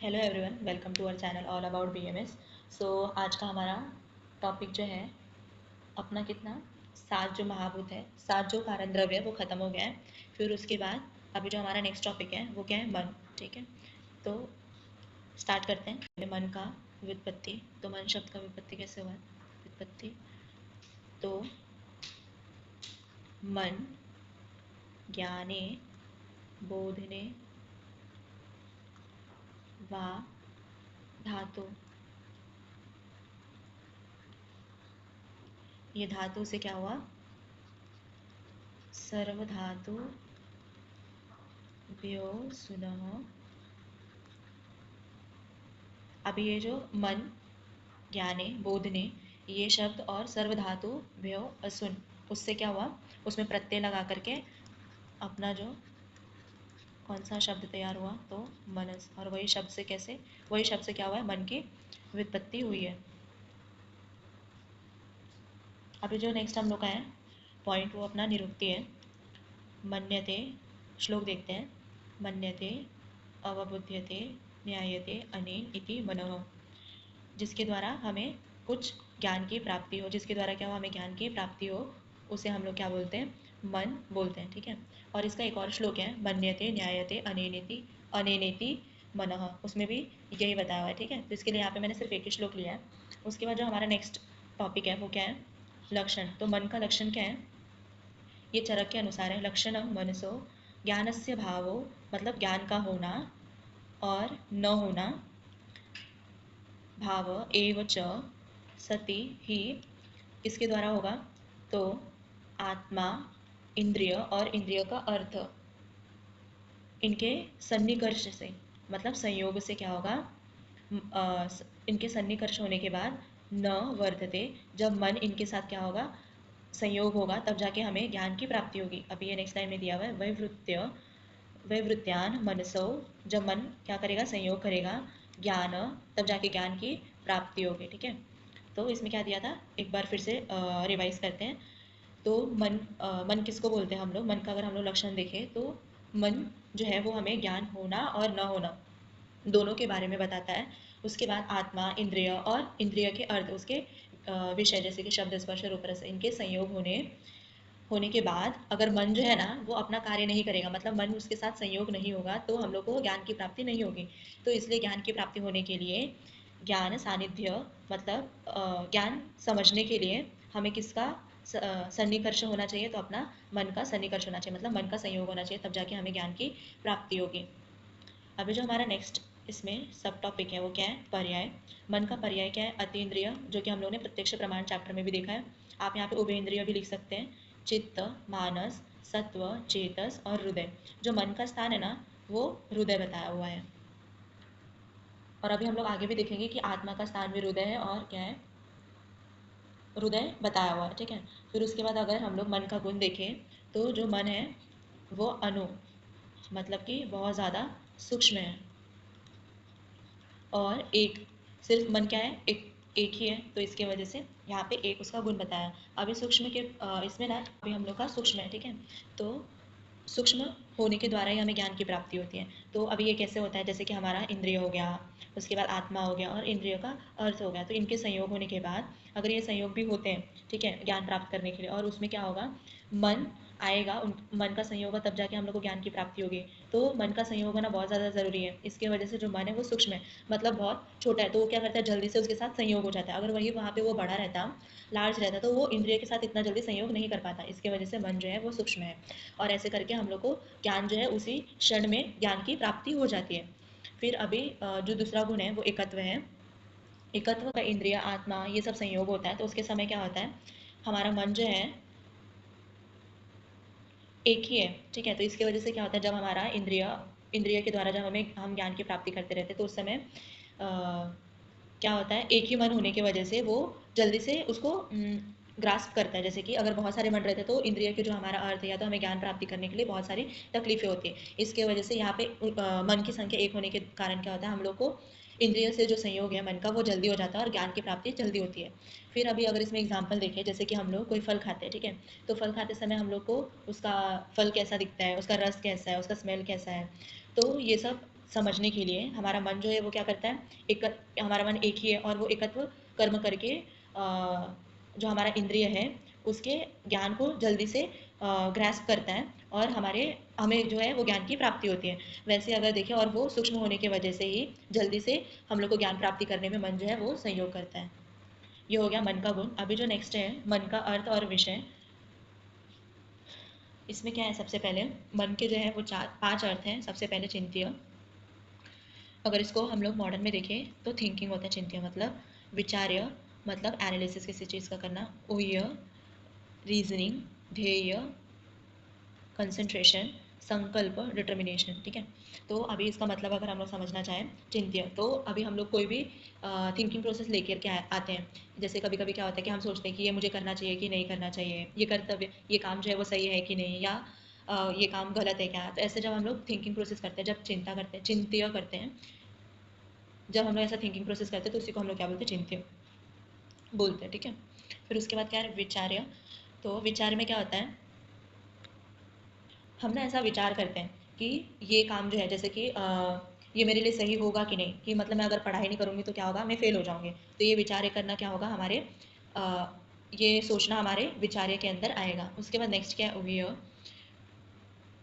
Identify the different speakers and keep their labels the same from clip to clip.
Speaker 1: Hello everyone, welcome to our channel all about BMS. So आज का हमारा topic जो है अपना कितना 7 जो महाभूत है, 7 जो कारण द्रव्य है वो ख़त्म हो गया है। फिर उसके बाद अभी जो हमारा नेक्स्ट टॉपिक है वो क्या है, मन। ठीक है, तो स्टार्ट करते हैं। पहले मन का व्युत्पत्ति। तो मन शब्द का व्युत्पत्ति कैसे हुआ है? व्युत्पत्ति तो मन ज्ञाने बोधने वा धातु। ये धातु से क्या हुआ? सर्वधातु व्यो सुनः। अभी ये जो मन ज्ञाने बोधने ये शब्द और सर्वधातु भ्यो असुन, उससे क्या हुआ? उसमें प्रत्यय लगा करके अपना जो कौन सा शब्द तैयार हुआ? तो मनस। और वही शब्द से कैसे, वही शब्द से क्या हुआ है? मन की व्युत्पत्ति हुई है। अभी जो नेक्स्ट हम लोग का है पॉइंट वो अपना निरुक्ति है। मन्यते, श्लोक देखते हैं। मन्यते अवबुध्यते न्यायते अनेन इति मनः, जिसके द्वारा हमें कुछ ज्ञान की प्राप्ति हो, जिसके द्वारा क्या हो, हमें ज्ञान की प्राप्ति हो, उसे हम लोग क्या बोलते हैं? मन बोलते हैं। ठीक है, और इसका एक और श्लोक है, मन्यते न्यायते अनेनेति अनेनेति मनः, उसमें भी यही बताया हुआ है। ठीक है, तो इसके लिए यहाँ पे मैंने सिर्फ एक ही श्लोक लिया है। उसके बाद जो हमारा नेक्स्ट टॉपिक है वो क्या है? लक्षण। तो मन का लक्षण क्या है? ये चरक के अनुसार है। लक्षण मनसो ज्ञानस्य भावो, मतलब ज्ञान का होना और न होना, भाव एव च सति ही किसके द्वारा होगा? तो आत्मा, इंद्रिय और इंद्रिय का अर्थ, इनके सन्निकर्ष से, मतलब संयोग से क्या होगा? इनके सन्निकर्ष होने के बाद न वर्धते, जब मन इनके साथ क्या होगा? संयोग होगा, तब जाके हमें ज्ञान की प्राप्ति होगी। अभी ये नेक्स्ट लाइन में दिया हुआ है, वैवृत्य वैवृत्यान मनसो, जब मन क्या करेगा? संयोग करेगा ज्ञान, तब जाके ज्ञान की प्राप्ति होगी। ठीक है, तो इसमें क्या दिया था एक बार फिर से रिवाइज करते हैं। तो मन किसको बोलते हैं हम लोग? मन का अगर हम लोग लक्षण देखें तो मन जो है वो हमें ज्ञान होना और न होना दोनों के बारे में बताता है। उसके बाद आत्मा, इंद्रिय और इंद्रिय के अर्थ, उसके विषय, जैसे कि शब्द, स्पर्श, रूप, रस, इनके संयोग होने होने के बाद अगर मन जो है ना वो अपना कार्य नहीं करेगा, मतलब मन उसके साथ संयोग नहीं होगा, तो हम लोग को ज्ञान की प्राप्ति नहीं होगी। तो इसलिए ज्ञान की प्राप्ति होने के लिए ज्ञान सानिध्य, मतलब ज्ञान समझने के लिए हमें किसका सन्निकर्ष होना चाहिए? तो अपना मन का सन्निकर्ष होना चाहिए, मतलब मन का संयोग होना चाहिए, तब जाके हमें ज्ञान की प्राप्ति होगी। अभी जो हमारा नेक्स्ट इसमें सब टॉपिक है वो क्या है? पर्याय। मन का पर्याय क्या है? अतीन्द्रिय, जो कि हम लोगों ने प्रत्यक्ष प्रमाण चैप्टर में भी देखा है। आप यहाँ पे उभेन्द्रिय भी लिख सकते हैं। चित्त, मानस, सत्व, चेतस और हृदय। जो मन का स्थान है ना वो हृदय बताया हुआ है। और अभी हम लोग आगे भी देखेंगे कि आत्मा का स्थान भी हृदय है, और क्या है? हृदय बताया हुआ है। ठीक है, फिर उसके बाद अगर हम लोग मन का गुण देखें तो जो मन है वो अणु, मतलब कि बहुत ज़्यादा सूक्ष्म है। और एक, सिर्फ मन क्या है? एक ही है, तो इसके वजह से यहाँ पे एक उसका गुण बताया। अभी सूक्ष्म के इसमें ना अभी हम लोग का सूक्ष्म है। ठीक है, तो सूक्ष्म होने के द्वारा ही हमें ज्ञान की प्राप्ति होती है। तो अभी ये कैसे होता है? जैसे कि हमारा इंद्रिय हो गया, उसके बाद आत्मा हो गया और इंद्रिय का अर्थ हो गया, तो इनके संयोग होने के बाद अगर ये संयोग भी होते हैं, ठीक है, ज्ञान प्राप्त करने के लिए, और उसमें क्या होगा? मन आएगा, उन मन का संयोग होगा, तब जाके हम लोग को ज्ञान की प्राप्ति होगी। तो मन का संयोग होना बहुत ज़्यादा ज़रूरी है। इसके वजह से जो मन है वो सूक्ष्म है, मतलब बहुत छोटा है, तो वो क्या करता है? जल्दी से उसके साथ संयोग हो जाता है। अगर वही वहाँ पे वो बड़ा रहता, लार्ज रहता, तो वो इंद्रिय के साथ इतना जल्दी संयोग नहीं कर पाता। इसके वजह से मन जो है वो सूक्ष्म है, और ऐसे करके हम लोग को ज्ञान जो है उसी क्षण में ज्ञान की प्राप्ति हो जाती है। फिर अभी जो दूसरा गुण है वो एकत्व है। एकत्व का इंद्रिय, आत्मा, ये सब संयोग होता है, तो उसके समय क्या होता है? हमारा मन जो है एक ही है। ठीक है, तो इसके वजह से क्या होता है? जब हमारा इंद्रिय इंद्रिय के द्वारा जब हम ज्ञान की प्राप्ति करते रहते हैं, तो उस समय क्या होता है? एक ही मन होने की वजह से वो जल्दी से उसको ग्रास्प करता है। जैसे कि अगर बहुत सारे मन रहते हैं तो इंद्रिय के जो हमारा अर्थ है, या तो हमें ज्ञान प्राप्ति करने के लिए बहुत सारी तकलीफें होती है। इसके वजह से यहाँ पे मन की संख्या एक होने के कारण क्या होता है? हम लोग को इंद्रिय से जो संयोग है मन का वो जल्दी हो जाता है और ज्ञान की प्राप्ति जल्दी होती है। फिर अभी अगर इसमें एग्जाम्पल देखें, जैसे कि हम लोग कोई फल खाते हैं, ठीक है, तो फल खाते समय हम लोग को उसका फल कैसा दिखता है, उसका रस कैसा है, उसका स्मेल कैसा है, तो ये सब समझने के लिए हमारा मन जो है वो क्या करता है, एक हमारा मन एक ही है और वो एकत्व कर्म करके जो हमारा इंद्रिय है उसके ज्ञान को जल्दी से ग्रैस्प करता है और हमें जो है वो ज्ञान की प्राप्ति होती है। वैसे अगर देखें, और वो सूक्ष्म होने की वजह से ही जल्दी से हम लोग को ज्ञान प्राप्ति करने में मन जो है वो सहयोग करता है। ये हो गया मन का गुण। अभी जो नेक्स्ट है मन का अर्थ और विषय। इसमें क्या है, सबसे पहले मन के जो है वो 5 अर्थ हैं। सबसे पहले चिंत्य। अगर इसको हम लोग मॉडर्न में देखें तो थिंकिंग होता है चिंत्य, मतलब विचार्य, मतलब एनालिसिस किसी चीज़ का करना। ऊह्य, रीजनिंग, ध्येय, कंसंट्रेशन, संकल्प, डिटर्मिनेशन। ठीक है, तो अभी इसका मतलब अगर हम लोग समझना चाहें चिंत्य, तो अभी हम लोग कोई भी थिंकिंग प्रोसेस लेकर के आते हैं। जैसे कभी कभी क्या होता है कि हम सोचते हैं कि ये मुझे करना चाहिए कि नहीं करना चाहिए, ये कर्तव्य, ये काम जो है वो सही है कि नहीं, या ये काम गलत है क्या। तो ऐसे जब हम लोग थिंकिंग प्रोसेस करते हैं, जब चिंता करते हैं, चिंत्य करते हैं, जब हम लोग ऐसा थिंकिंग प्रोसेस करते हैं तो उसी को हम लोग क्या बोलते हैं, चिंत्य बोलते हैं। ठीक है, फिर उसके बाद क्या है, विचार्य। तो विचार में क्या होता है, हम ना ऐसा विचार करते हैं कि ये काम जो है, जैसे कि ये मेरे लिए सही होगा कि नहीं, कि मतलब मैं अगर पढ़ाई नहीं करूँगी तो क्या होगा, मैं फेल हो जाऊँगी। तो ये विचार करना क्या होगा हमारे, अ, ये सोचना हमारे विचार्य के अंदर आएगा। उसके बाद नेक्स्ट क्या है, अव्यय।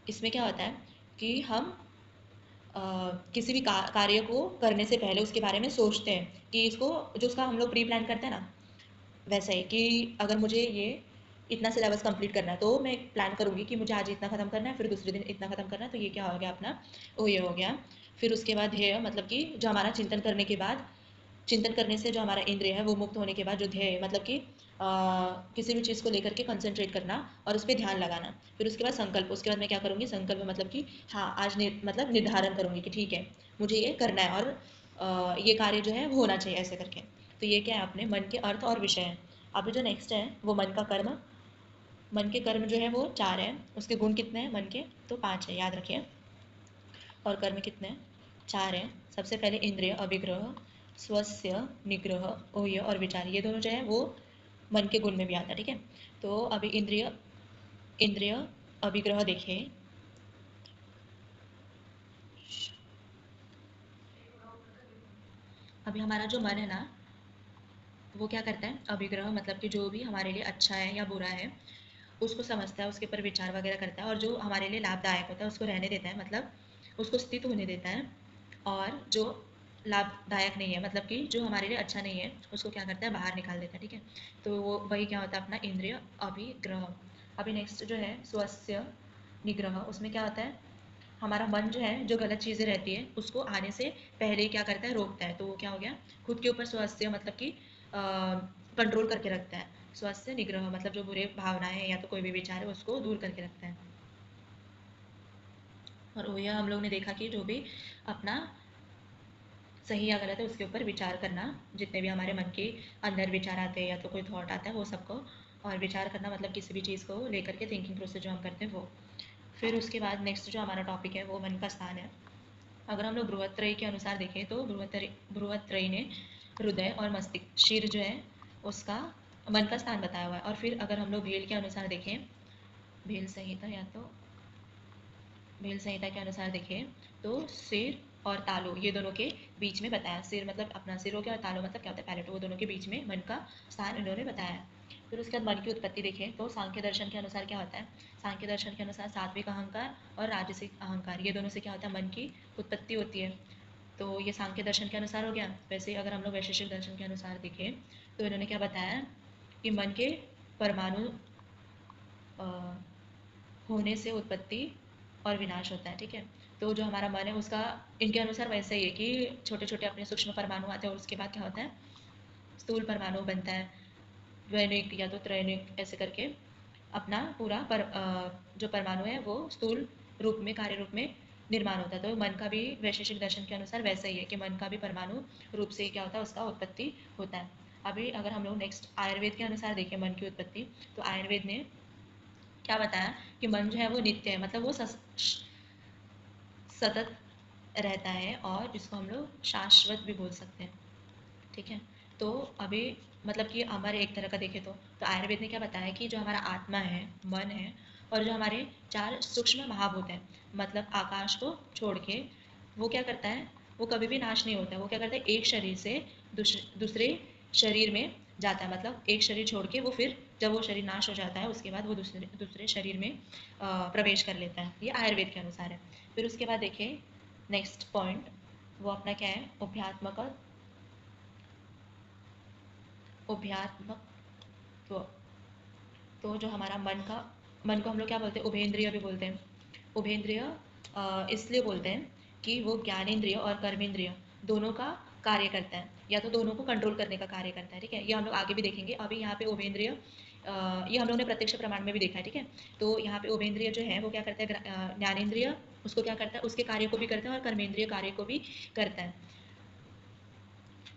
Speaker 1: इसमें क्या होता है कि हम किसी भी कार्य को करने से पहले उसके बारे में सोचते हैं कि इसको, जो उसका हम लोग प्री प्लान करते हैं ना, वैसा ही कि अगर मुझे ये इतना सिलेबस कंप्लीट करना है तो मैं प्लान करूँगी कि मुझे आज इतना ख़त्म करना है, फिर दूसरे दिन इतना ख़त्म करना है। तो ये क्या हो गया अपना, वो ये हो गया। फिर उसके बाद ध्येय, मतलब कि जो हमारा चिंतन करने के बाद, चिंतन करने से जो हमारा इंद्रिय है वो मुक्त होने के बाद जो ध्येय, मतलब कि किसी भी चीज़ को लेकर के कंसंट्रेट करना और उस पर ध्यान लगाना। फिर उसके बाद संकल्प, उसके बाद मैं क्या करूँगी, संकल्प मतलब कि हाँ आज मतलब निर्धारण करूँगी कि ठीक है मुझे ये करना है और ये कार्य जो है वो होना चाहिए ऐसे करके। तो ये क्या है, अपने मन के अर्थ और विषय है। अभी जो नेक्स्ट है वो मन का कर्म। मन के कर्म जो है वो 4 हैं। उसके गुण कितने हैं मन के, तो 5 है, याद रखिए। और कर्म कितने हैं, 4 हैं। सबसे पहले इंद्रिय, अभिग्रह, स्वस्य, निग्रह, ओह्य और विचार। ये दोनों जो है वो मन के गुण में भी आता है। ठीक है, तो अभी इंद्रिय, इंद्रिय अभिग्रह देखिए। अभी हमारा जो मन है ना, वो क्या करता है, अभिग्रह मतलब कि जो भी हमारे लिए अच्छा है या बुरा है उसको समझता है, उसके ऊपर विचार वगैरह करता है, और जो हमारे लिए लाभदायक होता है उसको रहने देता है, मतलब उसको स्थित होने देता है। और जो लाभदायक नहीं है, मतलब कि जो हमारे लिए अच्छा नहीं है, उसको क्या करता है, बाहर निकाल देता है। ठीक है, तो वो वही क्या होता है, अपना इंद्रिय अभिग्रह। अभी नेक्स्ट जो है स्वस्य निग्रह। उसमें क्या होता है, हमारा मन जो है जो गलत चीज़ें रहती है उसको आने से पहले ही क्या करता है, रोकता है। तो वो क्या हो गया, खुद के ऊपर स्वस्य मतलब कि कंट्रोल करके रखता है। स्वस्य निग्रह मतलब जो बुरे भावनाएं हैं या तो कोई भी विचार है उसको दूर करके रखता है। और वो यह हम लोग ने देखा कि जो भी अपना सही या गलत है उसके ऊपर विचार करना, जितने भी हमारे मन के अंदर विचार आते हैं या तो कोई थॉट आता है वो सबको, और विचार करना मतलब किसी भी चीज़ को लेकर के थिंकिंग प्रोसेस जो हम करते हैं वो। फिर उसके बाद नेक्स्ट जो हमारा टॉपिक है वो मन का स्थान है। अगर हम लोग बृहत्त्रयी के अनुसार देखें तो बृहत्त्रयी ने हृदय और मस्तिष्क, शीर जो है उसका मन का स्थान बताया हुआ है। और फिर अगर हम लोग भेल के अनुसार देखें, भेल संहिता या तो भेल संहिता के अनुसार देखें तो सिर और तालु ये दोनों के बीच में बताया। सिर मतलब अपना सिर हो गया और तालु मतलब क्या होता है, पैलेट, वो दोनों के बीच में मन का स्थान इन्होंने बताया है। फिर उसके बाद मन की उत्पत्ति देखें तो सांख्य दर्शन के अनुसार क्या होता है, सांख्य दर्शन के अनुसार सात्विक अहंकार और राजसिक अहंकार ये दोनों से क्या होता है, मन की उत्पत्ति होती है। तो ये सांख्य दर्शन के अनुसार हो गया। वैसे ही अगर हम लोग वैशेषिक दर्शन के अनुसार देखें तो इन्होंने क्या बताया कि मन के परमाणु अ, होने से उत्पत्ति और विनाश होता है। ठीक है, तो जो हमारा मन है उसका इनके अनुसार वैसे ही है कि छोटे छोटे अपने सूक्ष्म परमाणु आते हैं और उसके बाद क्या होता है, स्थूल परमाणु बनता है, द्वैनिक या तो त्रैनिक ऐसे करके अपना पूरा जो परमाणु है वो स्थूल रूप में, कार्य रूप में निर्माण होता है। तो मन का भी वैशेषिक दर्शन के अनुसार वैसा ही है कि मन का भी परमाणु रूप से क्या होता है, उसका उत्पत्ति होता है। अभी अगर हम लोग नेक्स्ट आयुर्वेद के अनुसार देखें मन की उत्पत्ति, तो आयुर्वेद ने क्या बताया कि मन जो है वो नित्य है, मतलब वो सतत रहता है और इसको हम लोग शाश्वत भी बोल सकते हैं। ठीक है, तो अभी मतलब कि हमारे एक तरह का देखें तो आयुर्वेद ने क्या बताया कि जो हमारा आत्मा है, मन है, और जो हमारे 4 सूक्ष्म महाभूत हैं, मतलब आकाश को छोड़ के वो क्या करता है, वो कभी भी नाश नहीं होता है। वो क्या करता है, एक शरीर से दूसरे शरीर में जाता है। मतलब एक शरीर छोड़ के वो फिर जब वो शरीर नाश हो जाता है उसके बाद वो दूसरे दूसरे शरीर में प्रवेश कर लेता है। ये आयुर्वेद के अनुसार है। फिर उसके बाद देखिए नेक्स्ट पॉइंट, वो अपना क्या है, उभयात्मक। उभयात्मक तो, जो हमारा मन को हम लोग क्या बोलते हैं, उभेंद्रिय भी बोलते हैं। उभेंद्रिय इसलिए बोलते हैं कि वो ज्ञानेंद्रिय और कर्मेंद्रिय दोनों का कार्य करता है, या तो दोनों को कंट्रोल करने का कार्य करता है। ठीक है, ये हम लोग आगे भी देखेंगे। अभी यहाँ पे उभेंद्रिय ये हम लोगों ने प्रत्यक्ष प्रमाण में भी देखा है। ठीक है, तो यहाँ पे उभेंद्रिय जो है वो क्या करता है, ज्ञानेंद्रिय उसको क्या करता है, उसके कार्य को भी करता है और कर्मेंद्रिय कार्य को भी करता है।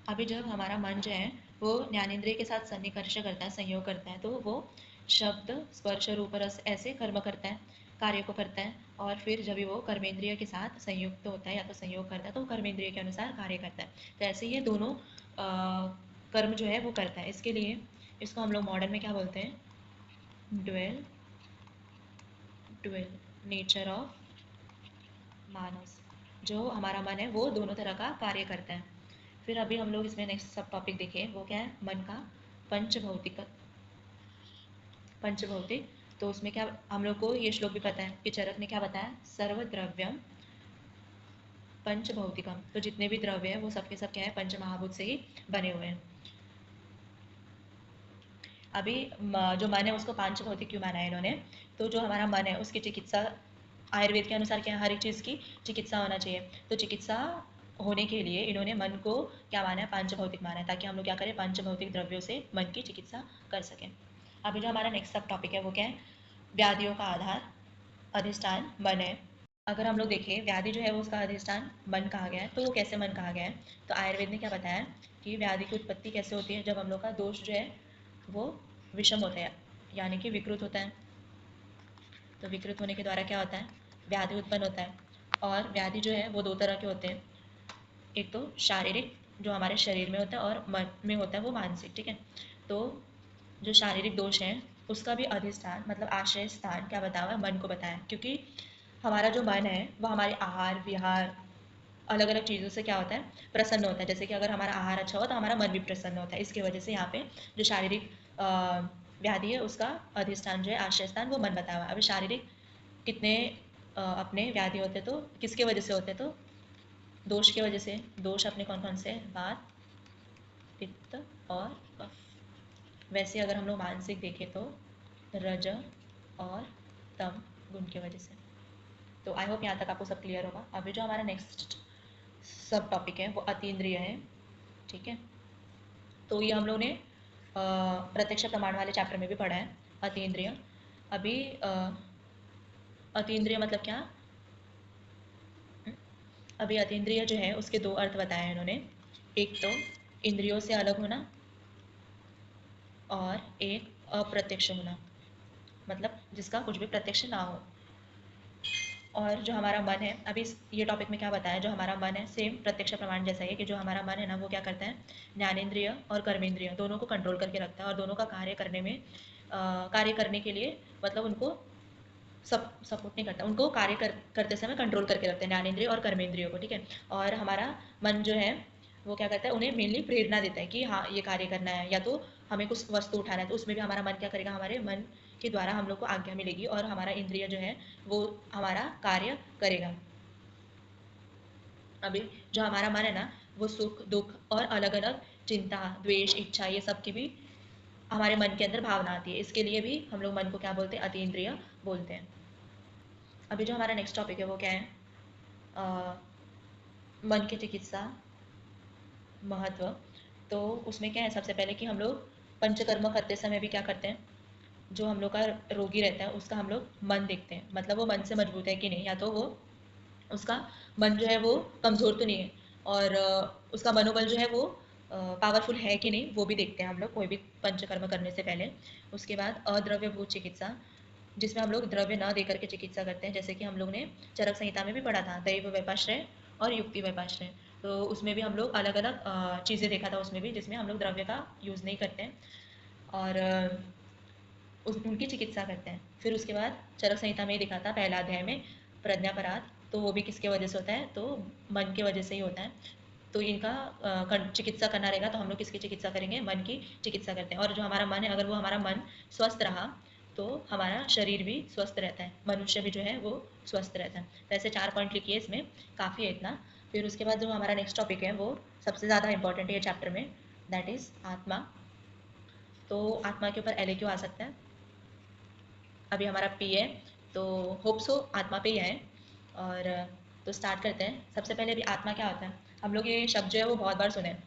Speaker 1: अभी जब हमारा मन जो है वो ज्ञानेंद्रिय के साथ सन्निकर्ष करता है, संयोग करता है, तो वो शब्द स्पर्श रूप रस ऐसे कर्म करता है, कार्य को करता है। और फिर जब वो कर्मेंद्रिय के साथ संयुक्त होता है या तो संयोग करता है तो वो कर्मेंद्रिय के अनुसार कार्य करता है। तो ऐसे ये दोनों कर्म जो है वो करता है। इसके लिए इसको हम लोग मॉडर्न में क्या बोलते हैं, ड्वेल ड्वेल नेचर ऑफ मानस। जो हमारा मन है वो दोनों तरह का कार्य करता है। फिर अभी हम लोग इसमें नेक्स्ट सब टॉपिक देखें, वो क्या है, मन का पंचभौतिक। पंचभौतिक, तो उसमें क्या, हम लोग को ये श्लोक भी पता है कि चरक ने क्या बताया, सर्वद्रव्यम पंचभौतिकम। तो जितने भी द्रव्य है वो सबके सब क्या है, पंचमहाभूत से ही बने हुए हैं। अभी जो मन है उसको पांच भौतिक क्यों माना है इन्होंने, तो जो हमारा मन है उसकी चिकित्सा आयुर्वेद के अनुसार क्या है, हर एक चीज़ की चिकित्सा होना चाहिए। तो चिकित्सा होने के लिए इन्होंने मन को क्या माना है, पांच भौतिक माना है, ताकि हम लोग क्या करें, पांच भौतिक द्रव्यों से मन की चिकित्सा कर सकें। अभी जो हमारा नेक्स्ट सब टॉपिक है वो क्या है, व्याधियों का आधार अधिष्ठान मन है। अगर हम लोग देखें व्याधि जो है वो उसका अधिष्ठान मन कहा गया है, तो वो कैसे मन कहा गया है, तो आयुर्वेद ने क्या बताया कि व्याधि की उत्पत्ति कैसे होती है, जब हम लोग का दोष जो है वो विषम होता है, यानी कि विकृत होता है। तो विकृत होने के द्वारा क्या होता है, व्याधि उत्पन्न होता है। और व्याधि जो है वो दो तरह के होते हैं, एक तो शारीरिक जो हमारे शरीर में होता है और मन में होता है वो मानसिक। ठीक है, तो जो शारीरिक दोष है उसका भी अधिष्ठान मतलब आश्रय स्थान क्या बताया हुआ है, मन को बताया। क्योंकि हमारा जो मन है वो हमारे आहार विहार अलग अलग चीज़ों से क्या होता है, प्रसन्न होता है। जैसे कि अगर हमारा आहार अच्छा हो तो हमारा मन भी प्रसन्न होता है। इसकी वजह से यहाँ पे जो शारीरिक व्याधि है उसका अधिष्ठान जो है आश्रय स्थान वो मन बताया हुआ है। अभी शारीरिक कितने अपने व्याधि होते तो किसके वजह से होते, तो दोष की वजह से। दोष अपने कौन कौन से, वात पित्त और कफ। वैसे अगर हम लोग मानसिक देखें तो रज और तम गुण की वजह से। तो आई होप यहाँ तक आपको सब क्लियर होगा। अभी जो हमारा नेक्स्ट सब टॉपिक है वो अतीन्द्रिय है। ठीक है, तो ये हम लोग ने प्रत्यक्ष प्रमाण वाले चैप्टर में भी पढ़ा है, अतीन्द्रिय। अभी अतीन्द्रिय मतलब क्या, अभी अतीन्द्रिय जो है उसके दो अर्थ बताए हैं इन्होंने। एक तो इंद्रियों से अलग होना और एक अप्रत्यक्ष होना, मतलब जिसका कुछ भी प्रत्यक्ष ना हो। और जो हमारा मन है, अभी ये टॉपिक में क्या बताया, जो हमारा मन है सेम प्रत्यक्ष प्रमाण जैसा ही है कि जो हमारा मन है ना वो क्या करता है, ज्ञानेंद्रिय और कर्मेंद्रिय दोनों को कंट्रोल करके रखता है। और दोनों का कार्य करने में कार्य करने के लिए मतलब उनको सपोर्ट नहीं करता, उनको करते समय कंट्रोल करके रखते हैं, ज्ञानेंद्रिय और कर्मेंद्रियों को। ठीक है, और हमारा मन जो है वो क्या करता है, उन्हें मेनली प्रेरणा देता है कि हाँ ये कार्य करना है, या तो हमें कुछ वस्तु उठाना है तो उसमें भी हमारा मन क्या करेगा, हमारे मन के द्वारा हम लोग को आज्ञा मिलेगी और हमारा इंद्रिय जो है वो हमारा कार्य करेगा। अभी जो हमारा मन है ना वो सुख दुख और अलग अलग चिंता द्वेष इच्छा ये सब की भी हमारे मन के अंदर भावना आती है। इसके लिए भी हम लोग मन को क्या बोलते हैं, अतीन्द्रिय बोलते हैं। अभी जो हमारा नेक्स्ट टॉपिक है वो क्या है, अ, मन की चिकित्सा महत्व। तो उसमें क्या है, सबसे पहले कि हम लोग पंचकर्म करते समय भी क्या करते हैं, जो हम लोग का रोगी रहता है उसका हम लोग मन देखते हैं, मतलब वो मन से मजबूत है कि नहीं, या तो वो उसका मन जो है वो कमज़ोर तो नहीं है, और उसका मनोबल जो है वो पावरफुल है कि नहीं वो भी देखते हैं हम लोग कोई भी पंचकर्म करने से पहले। उसके बाद अद्रव्यभूत चिकित्सा, जिसमें हम लोग द्रव्य न देकर के चिकित्सा करते हैं। जैसे कि हम लोग ने चरक संहिता में भी पढ़ा था दैव व्यपाश्रय और युक्ति व्यपाश्रय। तो उसमें भी हम लोग अलग अलग चीज़ें देखा था उसमें भी, जिसमें हम लोग द्रव्य का यूज़ नहीं करते हैं और उनकी चिकित्सा करते हैं। फिर उसके बाद चरक संहिता में ही दिखा था पहला अध्याय में प्रज्ञापराध, तो वो भी किसके वजह से होता है, तो मन की वजह से ही होता है। तो इनका चिकित्सा करना रहेगा तो हम लोग किसकी चिकित्सा करेंगे, मन की चिकित्सा करते हैं। और जो हमारा मन है, अगर वो हमारा मन स्वस्थ रहा तो हमारा शरीर भी स्वस्थ रहता है, मनुष्य भी जो है वो स्वस्थ रहता है। तो ऐसे 4 पॉइंट लिखिए, इसमें काफ़ी है इतना। फिर उसके बाद जो हमारा नेक्स्ट टॉपिक है वो सबसे ज़्यादा इंपॉर्टेंट है ये चैप्टर में, दैट इज़ आत्मा। तो आत्मा के ऊपर LAQ आ सकता है। अभी हमारा P है, तो होप सो आत्मा पे ही है। और तो स्टार्ट करते हैं। सबसे पहले भी आत्मा क्या होता है, हम लोग ये शब्द जो है वो बहुत बार सुने हैं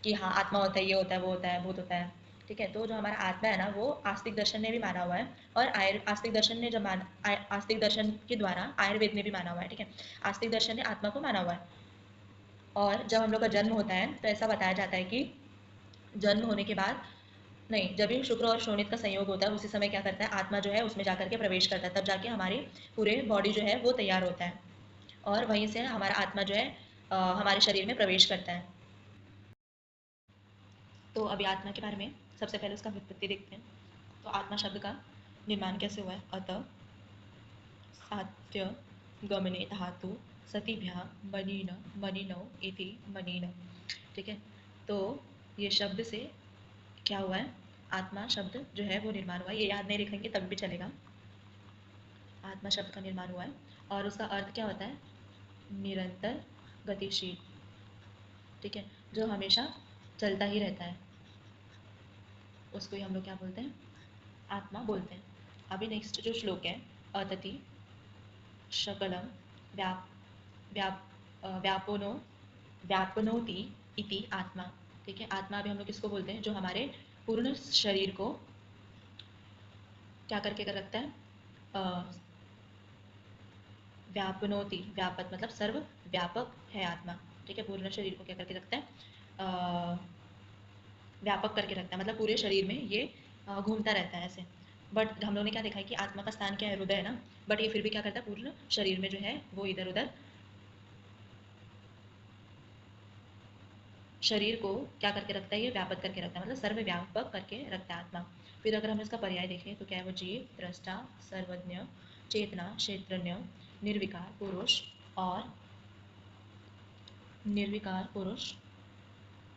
Speaker 1: कि हाँ आत्मा होता है, ये होता है, वो होता है, भूत होता है। ठीक है, तो जो हमारा आत्मा है ना, वो आस्तिक दर्शन ने भी माना हुआ है। और आस्तिक दर्शन ने जब आस्तिक दर्शन के द्वारा आयुर्वेद ने भी माना हुआ है। ठीक है, आस्तिक दर्शन ने आत्मा को माना हुआ है। और जब हम लोग का जन्म होता है तो ऐसा बताया जाता है कि जन्म होने के बाद, नहीं, जब भी शुक्र और शोणित का संयोग होता है उसी समय क्या करता है, आत्मा जो है उसमें जाकर के प्रवेश करता है, तब जाके हमारी पूरे बॉडी जो है वो तैयार होता है। और वहीं से हमारा आत्मा जो है हमारे शरीर में प्रवेश करता है। तो अभी आत्मा के बारे में सबसे पहले उसका व्युत्पत्ति देखते हैं। तो आत्मा शब्द का निर्माण कैसे हुआ है, अतः सात्य गमने धातु सतिभ्या मनीन मनीनौ इति मनीन। ठीक है, तो ये शब्द से क्या हुआ है, आत्मा शब्द जो है वो निर्माण हुआ है। ये याद नहीं रखेंगे तब भी चलेगा। आत्मा शब्द का निर्माण हुआ है और उसका अर्थ क्या होता है, निरंतर गतिशील। ठीक है, जो हमेशा चलता ही रहता है, उसको ही हम लोग क्या बोलते हैं, आत्मा बोलते हैं। अभी नेक्स्ट जो श्लोक है, अतति शकलम व्याप व्याप व्यापनो व्यापनोति इति आत्मा। ठीक है, आत्मा अभी हम लोग किसको बोलते हैं, जो हमारे पूर्ण शरीर को क्या करके कर रखता है, व्यापनोति, व्यापक मतलब सर्व व्यापक है आत्मा। ठीक है, पूर्ण शरीर को क्या करके रखता है, व्यापक करके रखता है, मतलब पूरे शरीर में ये घूमता रहता है ऐसे। बट हम लोगों ने क्या देखा है कि आत्मा का स्थान क्या है, हृदय है ना। बट ये फिर भी क्या करता है, पूर्ण शरीर में जो है वो इधर उधर शरीर को क्या करके रखता है, ये व्यापक करके रखता है, मतलब सर्वव्यापक करके रखता है आत्मा। फिर अगर हम इसका पर्याय देखें तो क्या है वो, जीव, दृष्टा, सर्वज्ञ, चेतना, क्षेत्रज्ञ, निर्विकार पुरुष और निर्विकार पुरुष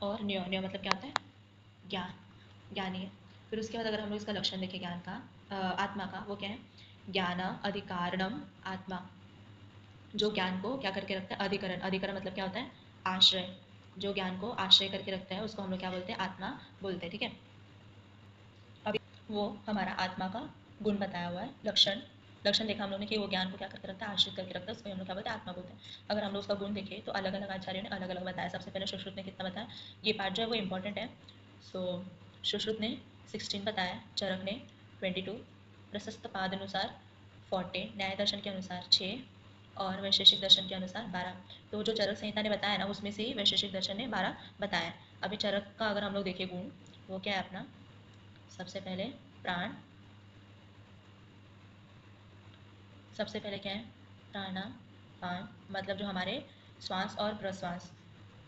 Speaker 1: और न्यो न्यो मतलब क्या होता है, ज्ञान, ज्ञानी है। फिर उसके बाद अगर हम लोग इसका लक्षण देखें ज्ञान का, आत्मा का, वो क्या है, ज्ञान अधिकारणम आत्मा, जो ज्ञान को क्या करके रखता है, अधिकरण, अधिकरण मतलब क्या होता है, आश्रय, जो ज्ञान को आश्रय करके रखता है उसको हम लोग क्या बोलते हैं, आत्मा बोलते हैं। ठीक है, अभी वो हमारा आत्मा का गुण बताया हुआ है, लक्षण, लक्षण देखा हम लोगों ने कि वो ज्ञान को क्या करके रखता है, आश्रित करके रखता है, उसको हम लोग क्या बोलते हैं, आत्मा बोलते हैं। अगर हम लोग उसका गुण देखें तो अलग अलग आचार्यों ने अलग अलग बताया। सबसे पहले सुश्रुत ने कितना बताया, ये पार्ट जो है वो इंपॉर्टेंट है। सो सुश्रुत ने 16 बताया, चरक ने 22, प्रशस्त पाद अनुसार 40, न्याय दर्शन के अनुसार 6 और वैशेषिक दर्शन के अनुसार 12। तो जो चरक संहिता ने बताया ना उसमें से ही वैशेषिक दर्शन ने 12 बताया। अभी चरक का अगर हम लोग देखें गुण, वो क्या है अपना, सबसे पहले प्राण, सबसे पहले क्या है, प्राणापान, मतलब जो हमारे श्वास और प्रश्वास,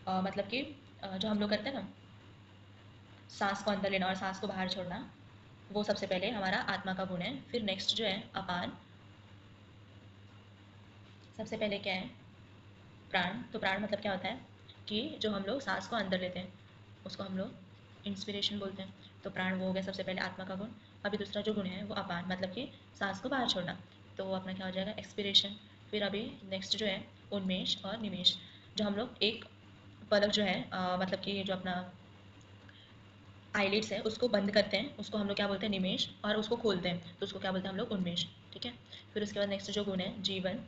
Speaker 1: मतलब कि जो हम लोग करते हैं ना, सांस को अंदर लेना और सांस को बाहर छोड़ना, वो सबसे पहले हमारा आत्मा का गुण है। फिर नेक्स्ट जो है अपान, सबसे पहले क्या है, प्राण। तो प्राण मतलब क्या होता है कि जो हम लोग सांस को अंदर लेते हैं उसको हम लोग इंस्पिरेशन बोलते हैं। तो प्राण वो हो गया सबसे पहले आत्मा का गुण। अभी दूसरा जो गुण है वो अपान, मतलब कि सांस को बाहर छोड़ना, तो वो अपना क्या हो जाएगा, एक्सपिरेशन। फिर अभी नेक्स्ट जो है उन्मेष और निमेश, जो हम लोग एक पलक जो है मतलब कि जो अपना आईलिड्स है उसको बंद करते हैं, उसको हम लोग क्या बोलते हैं, निमेश, और उसको खोलते हैं तो उसको क्या बोलते हैं हम लोग, उन्मेष। ठीक है, फिर उसके बाद नेक्स्ट जो गुण है जीवन,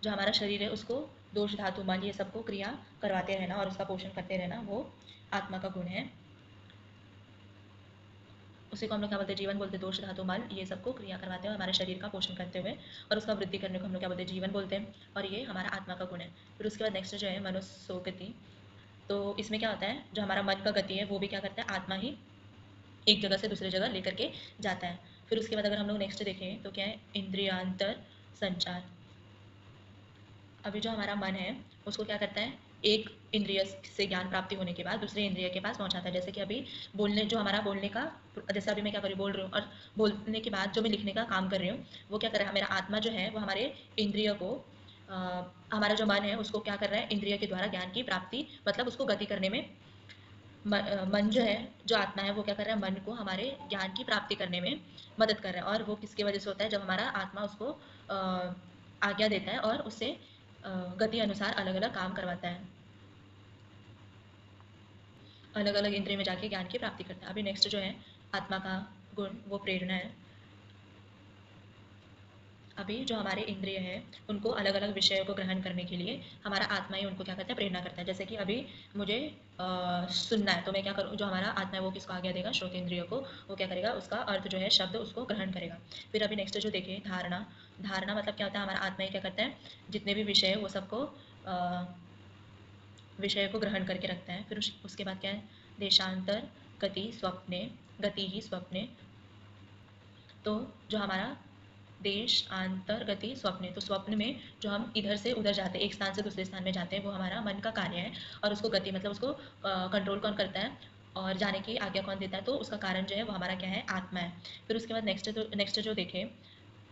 Speaker 1: जो हमारा शरीर है उसको दोष धातु मल ये सबको क्रिया करवाते रहना और उसका पोषण करते रहना, वो आत्मा का गुण है। उसी को हम लोग क्या बोलते हैं, जीवन बोलते हैं। दोष धातु मल ये सबको क्रिया करवाते हुए हमारे शरीर का पोषण करते हुए और उसका वृद्धि करने को हम लोग क्या बोलते हैं, जीवन बोलते हैं। और ये हमारा आत्मा का गुण है। फिर उसके बाद नेक्स्ट जो है मनोसोगति, तो इसमें क्या होता है, जो हमारा मन का गति है वो भी क्या करता है, आत्मा ही एक जगह से दूसरी जगह लेकर के जाता है। फिर उसके बाद अगर हम लोग नेक्स्ट देखें तो क्या है, इंद्रियांतर संचार। अभी जो हमारा मन है उसको क्या करता है, एक इंद्रिय से ज्ञान प्राप्ति होने के बाद दूसरे इंद्रिय के पास पहुंचाता है। जैसे कि अभी बोलने, जो हमारा बोलने का, जैसे अभी मैं क्या कर रही हूँ, बोल रही हूँ, और बोलने के बाद जो मैं लिखने का काम कर रही हूँ वो क्या कर रहा है, मेरा आत्मा जो है वो हमारे इंद्रिय को हमारा जो मन है उसको क्या कर रहा है, इंद्रिय के द्वारा ज्ञान की प्राप्ति मतलब उसको गति करने में मन जो है, जो आत्मा है वो क्या कर रहा है, मन को हमारे ज्ञान की प्राप्ति करने में मदद कर रहा है। और वो किसकी वजह से होता है, जब हमारा आत्मा उसको आज्ञा देता है और उससे गति अनुसार अलग अलग काम करवाता है, अलग अलग इंद्रिय में जाके ज्ञान की प्राप्ति करता है। अभी नेक्स्ट जो है आत्मा का गुण, वो प्रेरणा है। अभी जो हमारे इंद्रिय हैं उनको अलग अलग विषयों को ग्रहण करने के लिए हमारा आत्मा ही उनको क्या करता है, प्रेरणा करता है। जैसे कि अभी मुझे सुनना है तो मैं क्या करूँ, जो हमारा आत्मा है वो किसको आज्ञा देगा, श्रोत इंद्रिय को, वो क्या करेगा, उसका अर्थ जो है शब्द उसको ग्रहण करेगा। फिर अभी नेक्स्ट जो देखिए धारणा, धारणा मतलब क्या होता है, हमारा आत्मा ही क्या करता है, जितने भी विषय है वो सबको विषय को ग्रहण करके रखता है। फिर उसके बाद क्या है, देशांतर गति स्वप्ने, गति ही स्वप्ने, तो जो हमारा देश आंतर गति स्वप्न, तो स्वप्न में जो हम इधर से उधर जाते हैं, एक स्थान से दूसरे स्थान में जाते हैं, वो हमारा मन का कार्य है। और उसको गति मतलब उसको कंट्रोल कौन करता है और जाने की आज्ञा कौन देता है, तो उसका कारण जो है वो हमारा क्या है, आत्मा है। फिर उसके बाद नेक्स्ट जो देखें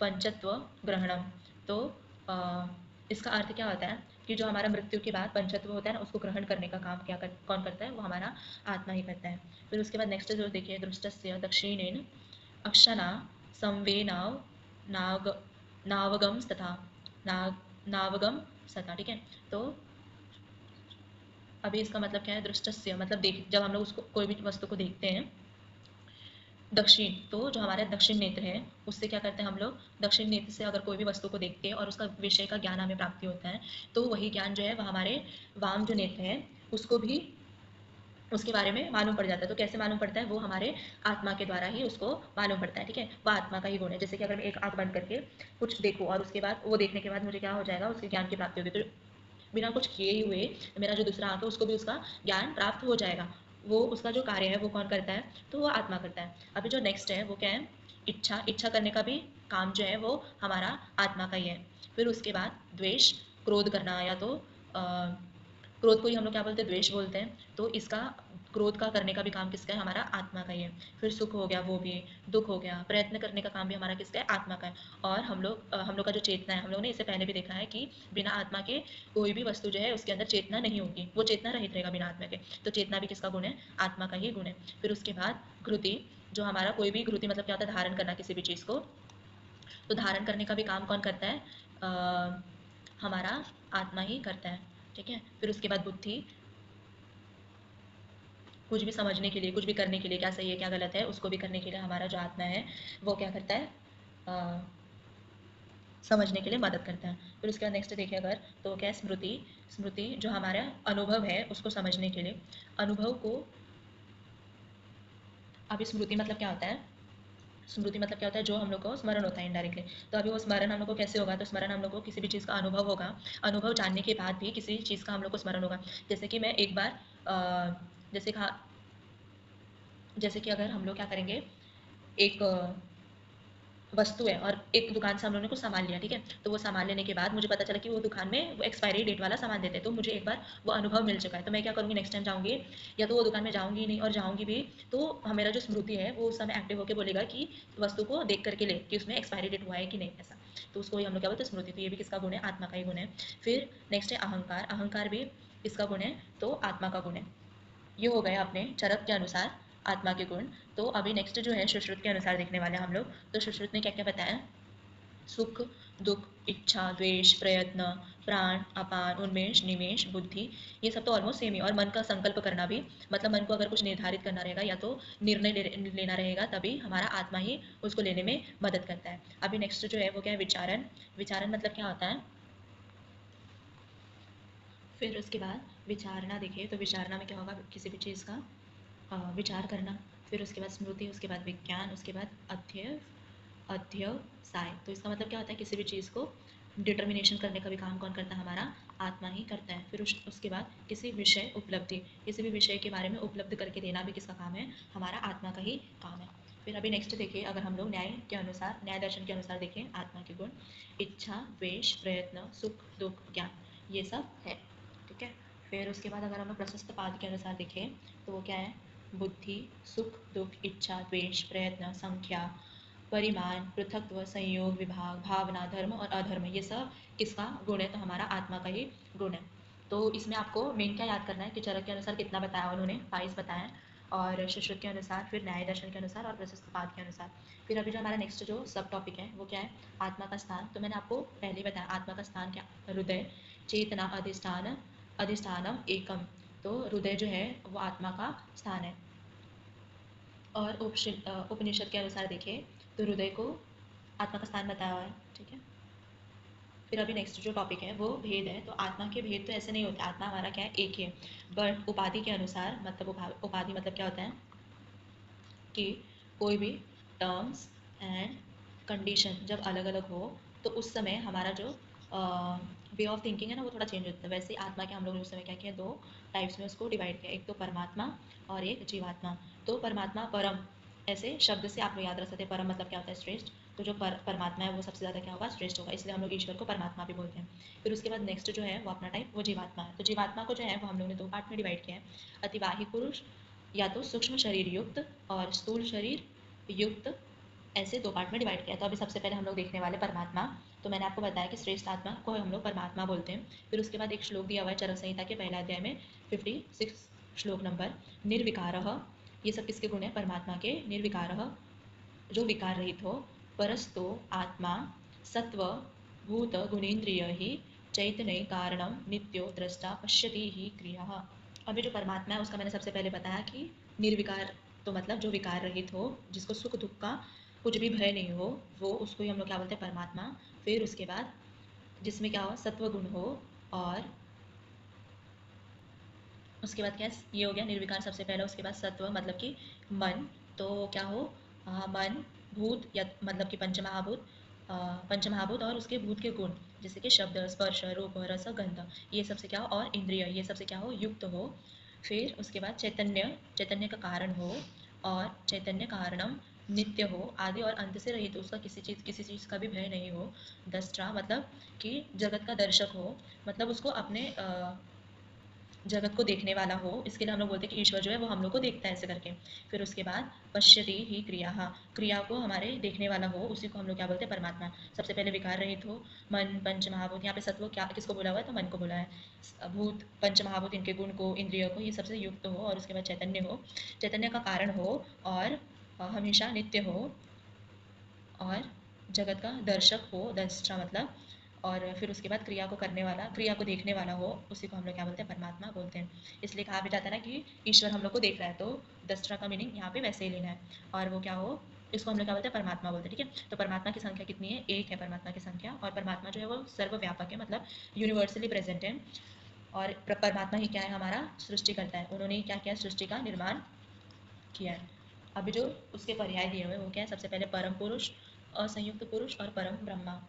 Speaker 1: पंचत्व ग्रहणम, तो अ, इसका अर्थ क्या होता है कि जो हमारा मृत्यु के बाद पंचत्व होता है ना, उसको ग्रहण करने का काम कौन करता है, वो हमारा आत्मा ही करता है। फिर उसके बाद नेक्स्ट जो देखिए दृष्टस्य दक्षिणेन अक्षना संवेनाव नाग नावगम तथा नावगम सता, ठीक है। तो अभी इसका मतलब क्या है, दृष्टस्य मतलब देख, जब हम लोग उसको कोई भी वस्तु को देखते हैं, दक्षिण, तो जो हमारे दक्षिण नेत्र है उससे क्या करते हैं हम लोग, दक्षिण नेत्र से अगर कोई भी वस्तु को देखते हैं और उसका विषय का ज्ञान हमें प्राप्ति होता है, तो वही ज्ञान जो है वह हमारे वाम जो नेत्र है उसको भी उसके बारे में मालूम पड़ जाता है। तो कैसे मालूम पड़ता है, वो हमारे आत्मा के द्वारा ही उसको मालूम पड़ता है, ठीक है। वो आत्मा का ही गुण है। जैसे कि अगर मैं एक आंख बंद करके कुछ देखूँ और उसके बाद वो देखने के बाद मुझे क्या हो जाएगा, उसके ज्ञान की प्राप्ति होगी, तो बिना कुछ किए ही हुए मेरा जो दूसरा आंख है उसको भी उसका ज्ञान प्राप्त हो जाएगा। वो उसका जो कार्य है वो कौन करता है, तो वो आत्मा करता है। अभी जो नेक्स्ट है वो क्या है, इच्छा, इच्छा करने का भी काम जो है वो हमारा आत्मा का ही है। फिर उसके बाद द्वेष, क्रोध करना, या तो क्रोध को ही हम लोग क्या बोलते हैं, द्वेष बोलते हैं। तो इसका क्रोध का करने का भी काम किसका है, हमारा आत्मा का ही है। फिर सुख हो गया वो भी, दुख हो गया, प्रयत्न करने का काम भी हमारा किसका है, आत्मा का है। और हम लोग का जो चेतना है, हम लोगों ने इससे पहले भी देखा है कि बिना आत्मा के कोई भी वस्तु जो है उसके अंदर चेतना नहीं होगी, वो चेतना रहित रहेगा बिना आत्मा के। तो चेतना भी किसका गुण है, आत्मा का ही गुण है। फिर उसके बाद घृति, जो हमारा कोई भी घृति मतलब क्या होता है, धारण करना किसी भी चीज़ को, तो धारण करने का भी काम कौन करता है, हमारा आत्मा ही करता है, ठीक है। फिर उसके बाद बुद्धि, कुछ भी समझने के लिए, कुछ भी करने के लिए, क्या सही है क्या गलत है उसको भी करने के लिए हमारा जो आत्मा है वो क्या करता है, अ, समझने के लिए मदद करता है। फिर उसके बाद नेक्स्ट देखिए अगर, तो क्या है स्मृति, स्मृति जो हमारा अनुभव है उसको समझने के लिए, अनुभव को, अभी स्मृति मतलब क्या होता है, स्मृति मतलब क्या होता है, जो हम लोग को स्मरण होता है इनडायरेक्टली। तो अभी वो स्मरण हम लोग को कैसे होगा, तो स्मरण हम लोग को किसी भी चीज़ का अनुभव होगा, अनुभव जानने के बाद भी किसी चीज़ का हम लोग को स्मरण होगा। जैसे कि मैं एक बार जैसे कहा, जैसे कि अगर हम लोग क्या करेंगे, एक वस्तु है और एक दुकान से हम लोगों ने कुछ सामान लिया, ठीक है। तो वो सामान लेने के बाद मुझे पता चला कि वो दुकान में वो एक्सपायरी डेट वाला सामान देते हैं, तो मुझे एक बार वो अनुभव मिल चुका है। तो मैं क्या करूँगी, नेक्स्ट टाइम जाऊँगी या तो वो दुकान में जाऊँगी ही नहीं, और जाऊँगी भी तो मेरा जो स्मृति है वो उस समय एक्टिव होकर बोलेगा कि वस्तु को देख करके ले कि उसमें एक्सपायरी डेट हुआ है कि नहीं, ऐसा। तो उसको ही हम लोग क्या बोलते हैं, स्मृति। तो ये भी किसका गुण है, आत्मा का ही गुण है। फिर नेक्स्ट है अहंकार, अहंकार भी किसका गुण है, तो आत्मा का गुण है। ये हो गया अपने चरक के अनुसार आत्मा के गुण। तो अभी नेक्स्ट जो है सुश्रुत के अनुसार देखने वाले हैं हम लोग। तो सुश्रुत ने क्या क्या बताया, सुख दुख इच्छा द्वेष प्रयत्न प्राण अपान उन्मेष निमेष बुद्धि, ये सब तो ऑलमोस्ट सेम ही। और मन का संकल्प करना भी, मतलब मन को अगर कुछ निर्धारित करना रहेगा या तो निर्णय लेना रहेगा, तभी हमारा आत्मा ही उसको लेने में मदद करता है। अभी नेक्स्ट जो है वो क्या है, विचारण, विचारण मतलब क्या होता है, फिर उसके बाद विचारना देखिए, तो विचारना में क्या होगा, किसी भी चीज़ का विचार करना। फिर उसके बाद स्मृति, उसके बाद विज्ञान, उसके बाद अध्यवसाय। तो इसका मतलब क्या होता है, किसी भी चीज़ को डिटर्मिनेशन करने का भी काम कौन करता है, हमारा आत्मा ही करता है। फिर उसके बाद किसी विषय उपलब्धि, किसी भी विषय के बारे में उपलब्ध करके देना भी किसका काम है, हमारा आत्मा का ही काम है। फिर अभी नेक्स्ट देखिए, अगर हम लोग न्याय के अनुसार, न्याय दर्शन के अनुसार देखें आत्मा के गुण, इच्छा द्वेष प्रयत्न सुख दुख ज्ञान, ये सब है, ठीक है। फिर उसके बाद अगर हम लोग प्रशस्त पाद के अनुसार देखें तो वो क्या है, बुद्धि सुख दुख इच्छा द्वेष प्रयत्न संख्या परिमाण, पृथकत्व, संयोग, विभाग, भावना, धर्म और अधर्म, ये सब किसका गुण है? तो हमारा आत्मा का ही गुण है। तो इसमें आपको मेन क्या याद करना है कि चरक के अनुसार कितना बताया उन्होंने, 22 बताया है, और सुश्रुत के अनुसार, फिर न्याय दर्शन के अनुसार और प्रशस्तपाद के अनुसार। फिर अभी जो हमारा नेक्स्ट जो सब टॉपिक है वो क्या है? आत्मा का स्थान। तो मैंने आपको पहले ही बताया आत्मा का स्थान क्या? हृदय, चेतना, अधिष्ठान, अधिष्ठानम एकम। तो हृदय जो है वो आत्मा का स्थान है। और उपनिषद के अनुसार देखें तो हृदय को आत्मा का स्थान बताया हुआ है, ठीक है। फिर अभी नेक्स्ट जो टॉपिक है वो भेद है। तो आत्मा के भेद तो ऐसे नहीं होते, आत्मा हमारा क्या है? एक ही है। बट उपाधि के अनुसार, मतलब उपाधि मतलब क्या होता है कि कोई भी टर्म्स एंड कंडीशन जब अलग अलग हो तो उस समय हमारा जो वे ऑफ थिंकिंग है ना वो थोड़ा चेंज होता है। वैसे ही आत्मा के हम लोग ने उस समय क्या किया, दो टाइप्स में उसको डिवाइड किया, एक तो परमात्मा और एक जीवात्मा। तो परमात्मा, परम, ऐसे शब्द से आप लोग याद रख सकते हैं। परम मतलब क्या होता है? श्रेष्ठ। तो जो परमात्मा है वो सबसे ज़्यादा क्या होगा? श्रेष्ठ होगा, इसलिए हम लोग ईश्वर को परमात्मा भी बोलते हैं। फिर उसके बाद नेक्स्ट जो है वो अपना टाइप वो जीवात्मा है। तो जीवात्मा को जो है वो हम लोग ने दो पार्ट में डिवाइड किया है, अतिवाही पुरुष या तो सूक्ष्म शरीर युक्त और स्थूल शरीर युक्त, ऐसे दो पार्ट में डिवाइड किया। तो अभी सबसे पहले हम लोग देखने वाले परमात्मा। तो मैंने आपको बताया कि श्रेष्ठ आत्मा को हम लोग परमात्मा बोलते हैं। फिर उसके बाद एक श्लोक दिया हुआ है चरक संहिता के पहला अध्याय में, 56 श्लोक नंबर, निर्विकारः। ये सब किसके गुण है? परमात्मा के। निर्विकारः, जो विकार रहित हो, परस्तो आत्मा सत्व भूत गुणेन्द्रिय ही चैतन्य कारणम नित्यो दृष्टा पश्यति ही क्रिया। अभी जो परमात्मा है उसका मैंने सबसे पहले बताया कि निर्विकार, तो मतलब जो विकार रहित हो, जिसको सुख दुख का कुछ भी भय नहीं हो, वो उसको ही हम लोग क्या बोलते हैं? परमात्मा। फिर उसके बाद जिसमें क्या हो? सत्व गुण हो, और उसके बाद क्या ये हो गया निर्विकार सबसे पहले। उसके बाद सत्व मतलब कि मन, तो क्या हो? मन, भूत या मतलब कि पंचमहाभूत, पंचमहाभूत और उसके भूत के गुण, जैसे कि शब्द, स्पर्श, रूप, रस, गंध, ये सबसे क्या हो? और इंद्रिय, ये सबसे क्या हो? युक्त हो। फिर उसके बाद चैतन्य, चैतन्य का कारण हो, और चैतन्य कारणम नित्य हो, आदि और अंत से रहित, तो उसका किसी चीज़ का भी भय नहीं हो। दृष्टा मतलब कि जगत का दर्शक हो, मतलब उसको अपने जगत को देखने वाला हो। इसके लिए हम लोग बोलते हैं कि ईश्वर जो है वो हम लोग को देखता है, ऐसे करके। फिर उसके बाद पश्यति ही क्रिया, क्रिया को हमारे देखने वाला हो, उसी को हम लोग क्या बोलते हैं? परमात्मा। सबसे पहले विकार रहित हो, मन, पंच महाभूत, यहाँ पे सत्व क्या किसको बोला हुआ है? तो मन को बोला है। भूत, पंच महाभूत, इनके गुण को, इंद्रियों को, ये सबसे युक्त हो, और उसके बाद चैतन्य हो, चैतन्य का कारण हो, और हमेशा नित्य हो, और जगत का दर्शक हो, दृष्टा मतलब। और फिर उसके बाद क्रिया को करने वाला, क्रिया को देखने वाला हो, उसी को हम लोग क्या बोलते हैं? परमात्मा बोलते हैं। इसलिए कहा भी जाता है ना कि ईश्वर हम लोग को देख रहा है, तो दृष्टा का मीनिंग यहाँ पे वैसे ही लेना है। और वो क्या हो? इसको हम लोग क्या बोलते हैं? परमात्मा बोलते हैं, ठीक है। तो परमात्मा की संख्या कितनी है? एक है परमात्मा की संख्या। और परमात्मा जो है वो सर्वव्यापक है, मतलब यूनिवर्सली प्रेजेंट है। और परमात्मा ही क्या है? हमारा सृष्टि करता है। उन्होंने ही क्या किया? सृष्टि का निर्माण किया है। अभी जो उसके पर्याय दिए हुए हैं वो क्या है? सबसे पहले परम पुरुष, असंयुक्त पुरुष और परम ब्रह्मा।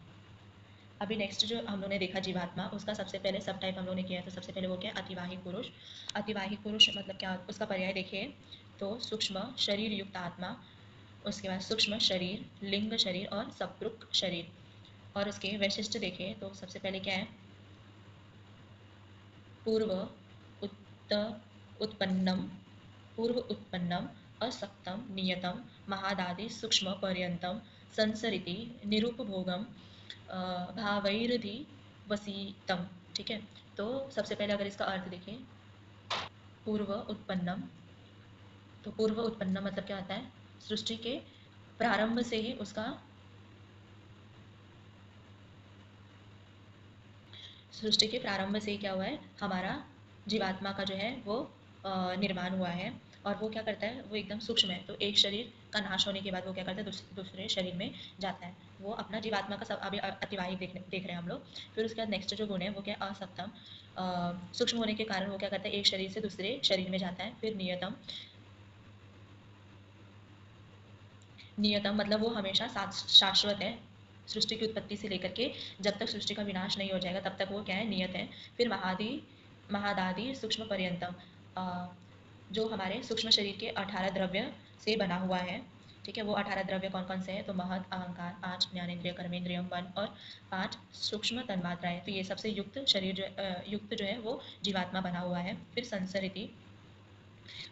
Speaker 1: अभी नेक्स्ट जो हम लोगों ने देखा जीवात्मा, उसका सबसे पहले सब टाइप हम लोगों ने किया है। तो सबसे पहले वो क्या है? अतिवाहिक पुरुष। अतिवाहिक पुरुष मतलब क्या? उसका पर्याय देखिए तो सूक्ष्म शरीर युक्त आत्मा, उसके बाद सूक्ष्म शरीर, लिंग शरीर और सप्रुक शरीर। और उसके वैशिष्ट्य देखें तो सबसे पहले क्या है? पूर्व उत्त उत्पन्नम, पूर्व उत्पन्नम, असक्तम, नियतम, महादादि सूक्ष्म पर्यंतम, संसरिति, निरूपभोगम, भावैरधि वसीतम, ठीक है। तो सबसे पहले अगर इसका अर्थ देखें, पूर्व उत्पन्नम, तो पूर्व उत्पन्नम मतलब क्या होता है? सृष्टि के प्रारंभ से ही उसका, सृष्टि के प्रारंभ से ही क्या हुआ है? हमारा जीवात्मा का जो है वो निर्माण हुआ है। और वो क्या करता है? वो एकदम सूक्ष्म है। तो एक शरीर का नाश होने के बाद वो क्या करता है? दूसरे शरीर में जाता है। वो अपना जीवात्मा का सब अभी अतिवाहिक देख रहे हैं हम लोग। फिर उसके बाद नेक्स्ट जो गुण है वो क्या है? असप्तम, सूक्ष्म होने के कारण वो क्या करता है? एक शरीर से दूसरे शरीर में जाता है। फिर नियतम, नियतम मतलब वो हमेशा शाश्वत है, सृष्टि की उत्पत्ति से लेकर के जब तक सृष्टि का विनाश नहीं हो जाएगा तब तक वो क्या है? नियत है। फिर महादादि सूक्ष्म पर्यंतम, जो हमारे सूक्ष्म शरीर के 18 द्रव्य से बना हुआ है, ठीक है। वो 18 द्रव्य कौन कौन से हैं? तो महत, अहंकार, 5 ज्ञानेंद्रिय, कर्मेंद्रिय, मन, और 5 सूक्ष्म तन्मात्राएं। तो ये सबसे युक्त शरीर जो युक्त जो है वो जीवात्मा बना हुआ है। फिर संसरिति,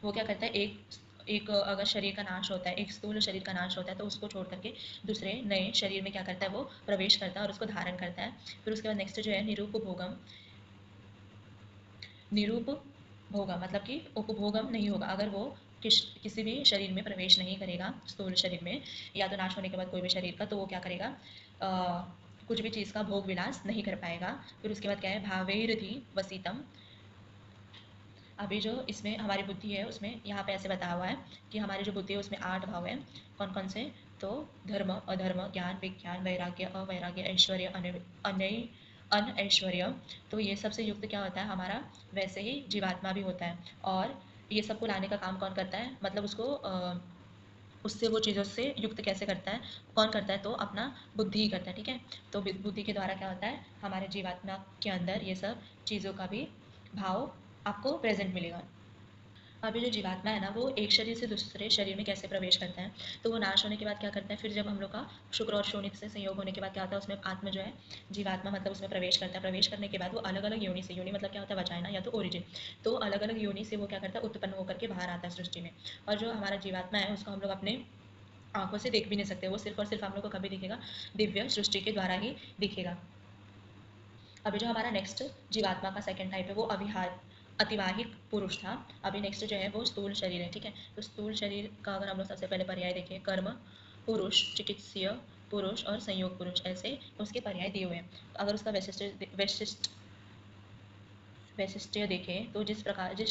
Speaker 1: वो क्या करता है? एक एक अगर शरीर का नाश होता है, एक स्थूल शरीर का नाश होता है, तो उसको छोड़ करके दूसरे नए शरीर में क्या करता है, वो प्रवेश करता है और उसको धारण करता है। फिर उसके बाद नेक्स्ट जो है निरूपभोगम। निरूप भोगा मतलब कि उपभोगम नहीं होगा अगर वो किसी भी शरीर में प्रवेश नहीं करेगा, स्थूल शरीर में या तो नाश होने के बाद कोई भी शरीर का, तो वो क्या करेगा, कुछ भी चीज़ का भोग विलास नहीं कर पाएगा। फिर उसके बाद क्या है, भावैरधि वसीतम। अभी जो इसमें हमारी बुद्धि है उसमें यहाँ पे ऐसे बताया हुआ है कि हमारी जो बुद्धि है उसमें 8 भाव है। कौन कौन से, तो धर्म, अधर्म, ज्ञान, विज्ञान, वैराग्य, अवैराग्य, ऐश्वर्य, अनय, अन ऐश्वर्य। तो ये सबसे युक्त क्या होता है हमारा, वैसे ही जीवात्मा भी होता है। और ये सबको लाने का काम कौन करता है, मतलब उसको उससे वो चीज़ों से युक्त कैसे करता है, कौन करता है, तो अपना बुद्धि ही करता है। ठीक है, तो बुद्धि के द्वारा क्या होता है, हमारे जीवात्मा के अंदर ये सब चीज़ों का भी भाव आपको प्रेजेंट मिलेगा। अभी जो जीवात्मा है ना, वो एक शरीर से दूसरे शरीर में कैसे प्रवेश करता है, तो वो नाश होने के बाद क्या करता है, फिर जब हम लोग का शुक्र और शोणित से संयोग होने के बाद क्या होता है, उसमें आत्मा जो है, जीवात्मा मतलब उसमें प्रवेश करता है। प्रवेश करने के बाद वो अलग अलग योनि से, योनि मतलब क्या होता है, वजाइना या तो ओरिजिन, तो अलग अलग योनि से वो क्या करता है, उत्पन्न होकर के बाहर आता है सृष्टि में। और जो हमारा जीवात्मा है उसको हम लोग अपने आंखों से देख भी नहीं सकते, वो सिर्फ और सिर्फ हम लोग को कभी दिखेगा, दिव्य सृष्टि के द्वारा ही दिखेगा। अभी जो हमारा नेक्स्ट जीवात्मा का सेकंड टाइप है वो अतिवाहिक पुरुष था। अभी नेक्स्ट जो है वो स्थूल शरीर है। ठीक है, तो स्थूल शरीर का अगर हम लोग सबसे पहले पर्याय देखें, कर्म पुरुष, चिकित्सीय पुरुष और संयोग पुरुष, ऐसे उसके पर्याय दिए हुए हैं। अगर उसका वैशिष्ट्य देखें तो जिस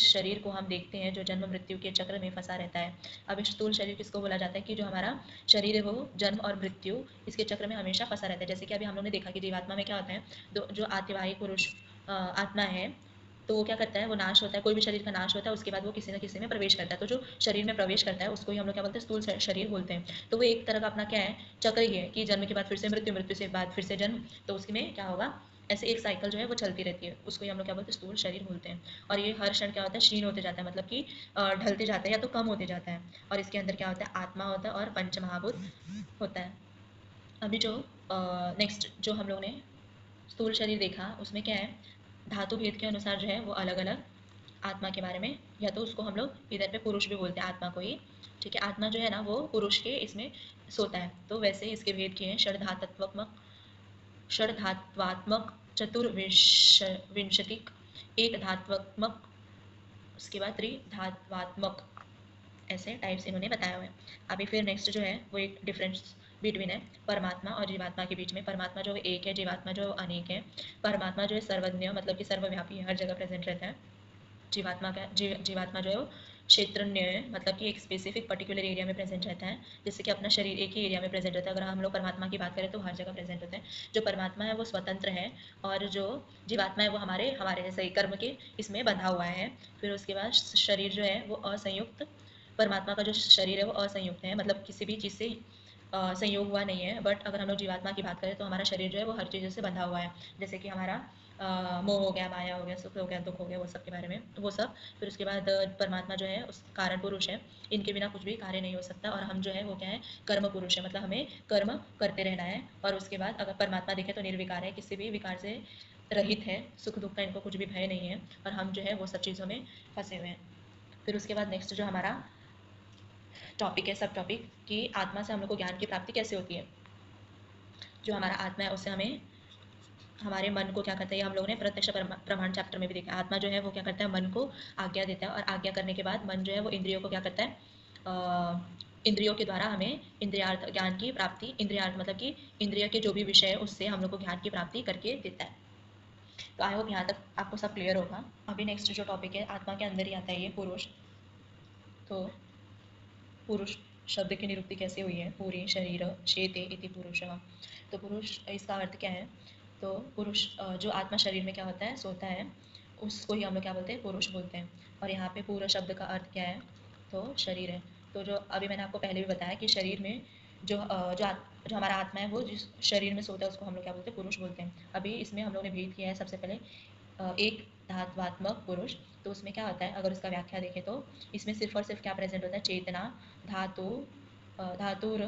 Speaker 1: शरीर को हम देखते हैं जो जन्म मृत्यु के चक्र में फंसा रहता है। अब स्थूल शरीर किसको बोला जाता है, कि जो हमारा शरीर है वो जन्म और मृत्यु इसके चक्र में हमेशा फंसा रहता है। जैसे कि अभी हम लोग ने देखा कि जीवात्मा में क्या होता है, जो आतिवाहिक पुरुष आत्मा है, तो वो क्या करता है, वो नाश होता है, कोई भी शरीर का नाश होता है, उसके बाद वो किसी न किसी में प्रवेश करता है। तो जो शरीर में प्रवेश करता है उसको ही हम लोग क्या बोलते हैं, स्थूल शरीर बोलते हैं। तो वो एक तरह का अपना क्या है, चक्र ही है, कि जन्म के बाद फिर से मृत्यु, मृत्यु से बाद फिर से जन्म, तो उसमें क्या होगा, ऐसे एक साइकिल जो है वो चलती रहती है, उसको ही हम लोग क्या बोलते हैं, स्थूल शरीर बोलते हैं। और ये हर क्षण क्या होता है, क्षीण होते जाता है, मतलब कि ढलते जाता है या तो कम होते जाता है। और इसके अंदर क्या होता है, आत्मा होता है और पंच महाभूत होता है। अभी जो नेक्स्ट जो हम लोग ने स्थूल शरीर देखा उसमें क्या है, धातु भेद के अनुसार जो है वो अलग अलग आत्मा के बारे में, या तो उसको हम लोग इधर पे पुरुष भी बोलते हैं आत्मा को ही। ठीक है, आत्मा जो है ना वो पुरुष के इसमें सोता है, तो वैसे इसके भेद किए हैं, षड्धात्वात्मक, चतुर्विंशतिक, एक धात्वात्मक, उसके बाद त्रिधात्वात्मक, ऐसे टाइप्स इन्होंने बताया हुआ है। अभी फिर नेक्स्ट जो है वो एक डिफरेंस बिटवीन है परमात्मा और जीवात्मा के बीच में। परमात्मा जो एक है, जीवात्मा जो अनेक है। परमात्मा जो है सर्वज्ञ, मतलब कि सर्वव्यापी है, हर जगह प्रेजेंट रहता है। जीवात्मा जो है वो क्षेत्रज्ञ है, मतलब कि एक स्पेसिफिक पर्टिकुलर एरिया में प्रेजेंट रहता है। जैसे कि अपना शरीर एक ही एरिया में प्रेजेंट रहता है, अगर हम लोग परमात्मा की बात करें तो हर जगह प्रेजेंट होते हैं। जो परमात्मा है वो स्वतंत्र है, और जो जीवात्मा है वो हमारे हमारे जैसे ही कर्म के इसमें बंधा हुआ है। फिर उसके बाद शरीर जो है वो असंयुक्त, परमात्मा का जो शरीर है वो असंयुक्त है, मतलब किसी भी चीज़ से संयोग हुआ नहीं है। बट अगर हम लोग जीवात्मा की बात करें तो हमारा शरीर जो है वो हर चीज़ों से बंधा हुआ है, जैसे कि हमारा मोह हो गया, माया हो गया, सुख हो गया, दुख हो गया, वो सब के बारे में वो सब। फिर उसके बाद परमात्मा जो है उस कारण पुरुष है, इनके बिना कुछ भी कार्य नहीं हो सकता। और हम जो है वो क्या है, कर्म पुरुष है, मतलब हमें कर्म करते रहना है। और उसके बाद अगर परमात्मा देखें तो निर्विकार है, किसी भी विकार से रहित है, सुख दुख का इनको कुछ भी भय नहीं है, और हम जो है वो सब चीज़ों में फंसे हुए हैं। फिर उसके बाद नेक्स्ट जो हमारा टॉपिक है, सब टॉपिक, कि आत्मा से हम लोग को ज्ञान की प्राप्ति कैसे होती है। जो हमारा आत्मा है उससे हमें हमारे मन को क्या करता है, ये हम लोगों ने प्रत्यक्ष प्रमाण चैप्टर में भी देखा। आत्मा जो है वो क्या करता है, मन को आज्ञा देता है, और आज्ञा करने के बाद मन जो है वो इंद्रियों को क्या करता है, इंद्रियों के द्वारा हमें इंद्रियार्थ ज्ञान की प्राप्ति, इंद्रियार्थ मतलब कि इंद्रिय के जो भी विषय है उससे हम लोग को ज्ञान की प्राप्ति करके देता है। तो आई होप यहाँ तक आपको सब क्लियर होगा। अभी नेक्स्ट जो टॉपिक है, आत्मा के अंदर ही आता है ये पुरुष। तो पुरुष शब्द की निरुक्ति कैसे हुई है, पूरी शरीर शेते इति पुरुषः। तो पुरुष इसका अर्थ क्या है, तो पुरुष जो आत्मा शरीर में क्या होता है, सोता है, उसको ही हम लोग क्या बोलते हैं, पुरुष बोलते हैं। और यहाँ पे पूरा शब्द का अर्थ क्या है, तो शरीर है। तो जो अभी मैंने आपको पहले भी बताया कि शरीर में जो हमारा आत्मा है वो जिस शरीर में सोता है उसको हम लोग क्या बोलते हैं, पुरुष बोलते हैं। अभी इसमें हम लोग ने भेद किया है सबसे पहले एक धात्वात्मक पुरुष। तो उसमें क्या होता है, अगर उसका व्याख्या देखें तो इसमें सिर्फ और सिर्फ क्या प्रेजेंट होता है, चेतना, धातु, धातुर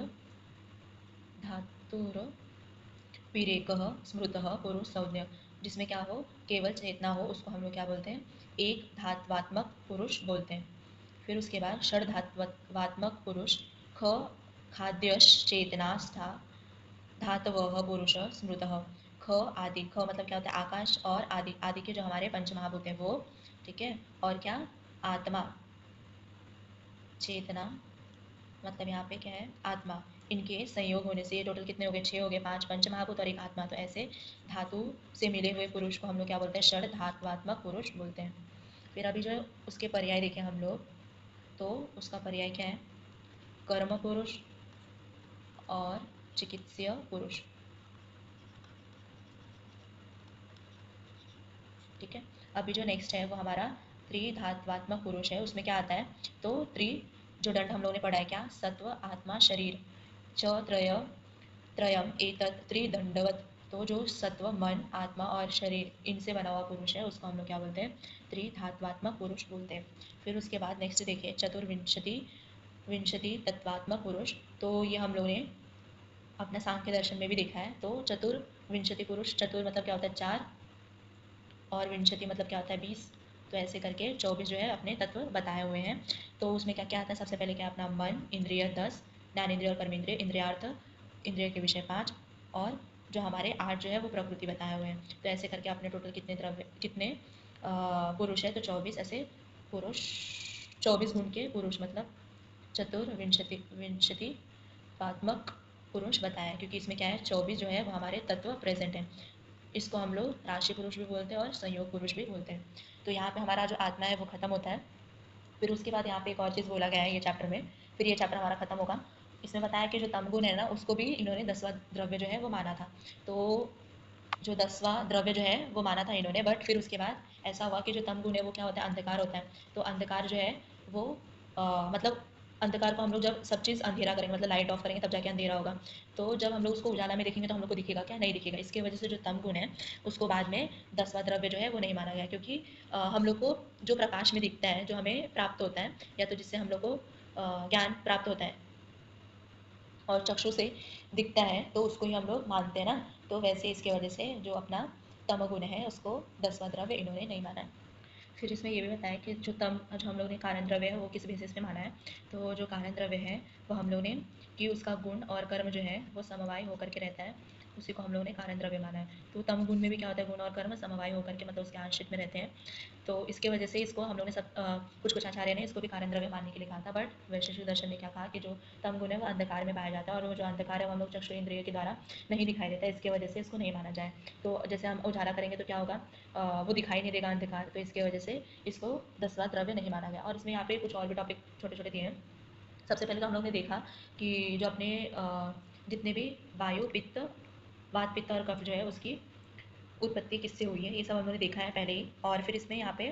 Speaker 1: धातुर विरेकः स्मृतः पुरुष संज्ञ, जिसमें क्या हो, केवल चेतना हो, उसको हम लोग क्या बोलते हैं, एक धात्वात्मक पुरुष बोलते हैं। फिर उसके बाद षड्धात्वात्मक पुरुष, ख खाद्यश्चेतनास्था धातवः पुरुष स्मृतः। ख आदि, ख मतलब क्या होता है आकाश, और आदि, आदि के जो हमारे पंचमहाभूत हैं वो, ठीक है। और क्या, आत्मा, चेतना मतलब यहाँ पे क्या है आत्मा, इनके संयोग होने से ये टोटल कितने हो गए, 6 हो गए, 5 पंचमहाभूत और एक आत्मा। तो ऐसे धातु से मिले हुए पुरुष को हम लोग क्या बोलते हैं, षड धात्वात्मक पुरुष बोलते हैं। फिर अभी जो उसके पर्याय देखें हम लोग, तो उसका पर्याय क्या है, कर्म पुरुष और चिकित्सीय पुरुष, ठीक है। अभी जो नेक्स्ट है वो हमारा त्रिधात्वात्मक पुरुष है। उसमें क्या आता है, तो त्रि जो दंड हम लोगों ने पढ़ा है क्या, सत्व आत्मा शरीर, च त्रय त्रयम एतत् त्रिदंडवत। तो जो सत्व मन आत्मा और शरीर इनसे बना हुआ पुरुष है उसको हम लोग क्या बोलते हैं, त्रिधात्वात्मक पुरुष बोलते हैं। फिर उसके बाद नेक्स्ट देखिए चतुर्विंशति विंशति तत्वात्मक पुरुष। तो ये हम लोगों ने अपना सांख्य दर्शन में भी देखा है। तो चतुर्विंशति पुरुष, चतुर मतलब क्या होता है 4, और विंशति मतलब क्या होता है 20। तो ऐसे करके 24 जो है अपने तत्व बताए हुए हैं। तो उसमें क्या क्या आता है, सबसे पहले क्या अपना मन, इंद्रिय 10, ज्ञानेंद्रिय और कर्मेंद्रिय, इंद्रियार्थ, इंद्रिय के विषय 5, और जो हमारे 8 जो है वो प्रकृति बताए हुए हैं। तो ऐसे करके अपने टोटल कितने द्रव्य, कितने पुरुष है, तो 24 ऐसे पुरुष, 24 गुण के पुरुष मतलब चतुर्विंशति विंशति पात्मक पुरुष बताया है, क्योंकि इसमें क्या है 24 जो है वो हमारे तत्व प्रेजेंट हैं। इसको हम लोग राशि पुरुष भी बोलते हैं और संयोग पुरुष भी बोलते हैं। तो यहाँ पे हमारा जो आत्मा है वो खत्म होता है। फिर उसके बाद यहाँ पे एक और चीज़ बोला गया है ये चैप्टर में, फिर ये चैप्टर हमारा खत्म होगा। इसमें बताया कि जो तमगुण है ना उसको भी इन्होंने 10वां द्रव्य जो है वो माना था। तो जो 10वां द्रव्य जो है वो माना था इन्होंने, बट फिर उसके बाद ऐसा हुआ कि जो तमगुण है वो क्या होता है, अंधकार होता है। तो अंधकार जो है वो मतलब अंधकार को हम लोग जब सब चीज़ अंधेरा करेंगे, मतलब लाइट ऑफ करेंगे तब जाके अंधेरा होगा। तो जब हम लोग उसको उजाला में देखेंगे तो हम लोग को दिखेगा क्या, नहीं दिखेगा। इसके वजह से जो तमगुण है उसको बाद में 10वां द्रव्य जो है वो नहीं माना गया, क्योंकि हम लोग को जो प्रकाश में दिखता है, जो हमें प्राप्त होता है, या तो जिससे हम लोग को ज्ञान प्राप्त होता है और चक्षु से दिखता है, तो उसको ही हम लोग मानते हैं ना। तो वैसे इसके वजह से जो अपना तमगुण है उसको 10वां द्रव्य इन्होंने नहीं माना है। फिर इसमें ये भी बताया कि जो हम लोग ने कारण द्रव्य है वो किस बेसिस पे माना है। तो जो कारण द्रव्य है वो हम लोग ने कि उसका गुण और कर्म जो है वो समवाय होकर के रहता है, उसी को हम लोगों ने कारण द्रव्य माना है। तो तम गुण में भी क्या होता है, गुण और कर्म समवाय होकर के मतलब उसके आंशिक में रहते हैं। तो इसके वजह से इसको हम लोग ने सब कुछ कुछ आचार्य ने इसको भी कारण द्रव्य मानने के लिए कहा था। बट वैशेषिक दर्शन ने क्या कहा कि जो तम गुण है वो अंधकार में पाया जाता है, और वो जो अंधकार है वो हम लोग चक्षु इंद्रिय के द्वारा नहीं दिखाई देता है, इसके वजह से इसको नहीं माना जाए। तो जैसे हम उजाला करेंगे तो क्या होगा, वो दिखाई नहीं देगा अंधकार, तो इसके वजह से इसको 10वां द्रव्य नहीं माना गया। और इसमें यहाँ पे कुछ और भी टॉपिक छोटे छोटे दिए हैं। सबसे पहले तो हम लोग ने देखा कि जो अपने जितने भी वायु पित्त वात पित्त और कफ जो है उसकी उत्पत्ति किससे हुई है, ये सब हम लोगों ने देखा है पहले ही। और फिर इसमें यहाँ पे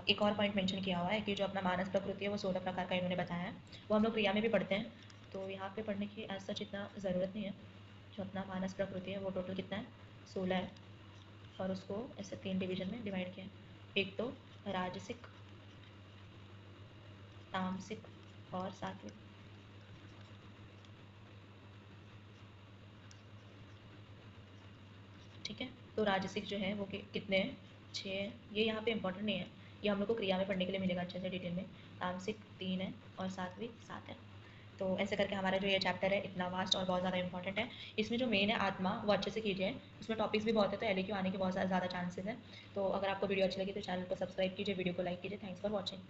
Speaker 1: एक और पॉइंट मेंशन किया हुआ है कि जो अपना मानस प्रकृति है वो 16 प्रकार का इन्होंने बताया है। वो हम लोग क्रिया में भी पढ़ते हैं, तो यहाँ पे पढ़ने की एज सच इतना ज़रूरत नहीं है। जो अपना मानस प्रकृति है वो टोटल कितना है, 16 है, और उसको ऐसे 3 डिवीजन में डिवाइड किया है। एक तो राजसिक, तामसिक और सात्विक, ठीक है। तो राजसिक जो है वो कितने हैं, 6 हैं। ये यहाँ पे इंपॉर्टेंट नहीं है, ये हम लोग को क्रिया में पढ़ने के लिए मिलेगा अच्छे से डिटेल में। तामसिक 3 है और सात्विक 7 है। तो ऐसे करके हमारा जो ये चैप्टर है इतना वास्ट और बहुत ज़्यादा इंपॉर्टेंट है। इसमें जो मेन है आत्मा वो अच्छे से कीजिए, उसमें टॉपिक्स भी बहुत है, तो LAQ आने के बहुत ज़्यादा चांसेस है। तो अगर आपको वीडियो अच्छी लगी तो चैनल को सब्सक्राइब कीजिए, वीडियो को लाइक कीजिए। Thanks for watching.